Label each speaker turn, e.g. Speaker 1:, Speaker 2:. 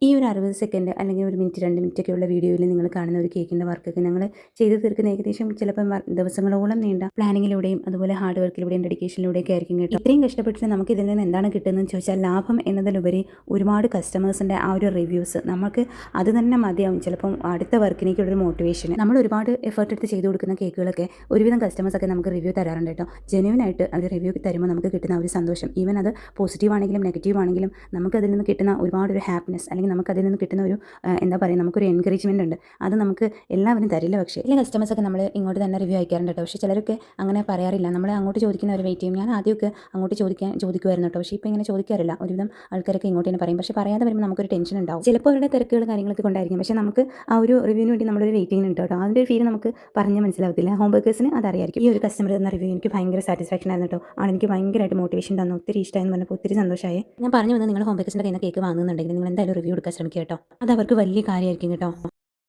Speaker 1: ഈ ഒരു 60 സെക്കൻഡ് അല്ലെങ്കിൽ 1 മിനിറ്റ് 2 മിനിറ്റൊക്കെയുള്ള വീഡിയോയിൽ നിങ്ങൾ കാണുന്ന ഒരു കേക്കിൻ്റെ വർക്കൊക്കെ ഞങ്ങൾ ചെയ്ത് തീർക്കുന്ന ഏകദേശം ചിലപ്പം ദിവസങ്ങളോളം നീണ്ട പ്ലാനിങ്ങിലൂടെയും അതുപോലെ ഹാർഡ് വർക്കിലൂടെയും ഡെഡിക്കേഷനിലൂടെയൊക്കെ ആയിരിക്കും കേട്ടോ. ഇത്രയും കഷ്ടപ്പെട്ടിട്ട് നമുക്ക് ഇതിൽ നിന്ന് എന്താണ് കിട്ടുന്നതെന്ന് ചോദിച്ചാൽ ലാഭം എന്നതിലുപരി ഒരുപാട് കസ്റ്റമേഴ്സിൻ്റെ ആ ഒരു റിവ്യൂസ് നമുക്ക് അത് തന്നെ മതിയാവും. ചിലപ്പം അടുത്ത വർക്കിനേക്കുള്ളൊരു മോട്ടിവേഷൻ. നമ്മൾ ഒരുപാട് എഫേർട്ട് എടുത്ത് ചെയ്ത് കൊടുക്കുന്ന കേക്കുകളൊക്കെ ഒരുവിധം കസ്റ്റമേഴ്സൊക്കെ നമുക്ക് റിവ്യൂ തരാറുണ്ട് കേട്ടോ. ജെന്യുവനായിട്ട് അവർ റിവ്യൂ തരുമ്പോൾ നമുക്ക് കിട്ടുന്ന ഒരു സന്തോഷം, ഈവൻ അത് പോസിറ്റീവ് ആണെങ്കിലും നെഗറ്റീവ് ആണെങ്കിലും നമുക്കതിൽ നിന്ന് കിട്ടുന്ന ഒരുപാട് ഒരു ഹാപ്പിനെസ്, അല്ലെങ്കിൽ നമുക്കതിൽ നിന്ന് കിട്ടുന്ന ഒരു എന്താ പറയുക, നമുക്കൊരു എൻകറേജ്മെൻ്റ് ഉണ്ട്. അത് നമുക്ക് എല്ലാവരും തരില്ല. പക്ഷേ എല്ലാ കസ്റ്റമേഴ്സൊക്കെ നമ്മൾ ഇങ്ങോട്ട് തന്നെ റിവ്യൂ അയക്കാറുണ്ട് കേട്ടോ. പക്ഷേ ചിലരൊക്കെ അങ്ങനെ പറയാറില്ല. നമ്മൾ അങ്ങോട്ട് ചോദിക്കുന്നവർ വെയിറ്റ് ചെയ്യും. ഞാൻ ആദ്യമൊക്കെ അങ്ങോട്ട് ചോദിക്കുമായിരുന്നു കേട്ടോ. പക്ഷേ ഇപ്പോൾ ഇങ്ങനെ ചോദിക്കാറില്ല. ഒരുവിധം ആൾക്കാരൊക്കെ ഇങ്ങോട്ട് തന്നെ പറയും. പക്ഷേ പറയാതെ വരുമ്പോൾ നമുക്കൊരു ടെൻഷൻ ഉണ്ടാവും. ചിലപ്പോൾ അവരുടെ തിരക്കുകൾ കാര്യങ്ങളൊക്കെ കൊണ്ടായിരിക്കും. പക്ഷേ നമുക്ക് ആ ഒരു റിവ്യൂവിന് വേണ്ടി നമ്മളൊരു വെയിറ്റിംഗ് ഉണ്ട് കേട്ടോ. അതിൻ്റെ ഒരു ഫീൽ നമുക്ക് പറഞ്ഞ് മനസ്സിലാവത്തില്ല. ഹോം വർക്കേഴ്സിന് അതറിയായിരിക്കും. ഈ ഒരു കസ്റ്റമർ തന്ന റിവ്യൂ എനിക്ക് ഭയങ്കര സാറ്റിസ്ഫാക്ഷൻ ആയിരുന്നു കേട്ടോ. ആളെനിക്ക് ഭയങ്കരമായിട്ട് മോട്ടിവേഷൻ തന്നു. ഒത്തിരി ഇഷ്ടമായെന്ന് പറഞ്ഞപ്പോൾ ഒത്തിരി സന്തോഷമായി. ഞാൻ പറഞ്ഞു വന്ന് നിങ്ങൾ ഹോം ബേക്കേഴ്സിൻ്റെ കയ്യിൽ നിന്ന് കേക്ക് വാങ്ങുന്നുണ്ടെങ്കിൽ നിങ്ങൾ എന്തായാലും റിവ്യൂ എടുക്കാൻ ശ്രമിക്കുക കേട്ടോ. അത് അവർക്ക് വലിയ കാര്യമായിരിക്കും കേട്ടോ.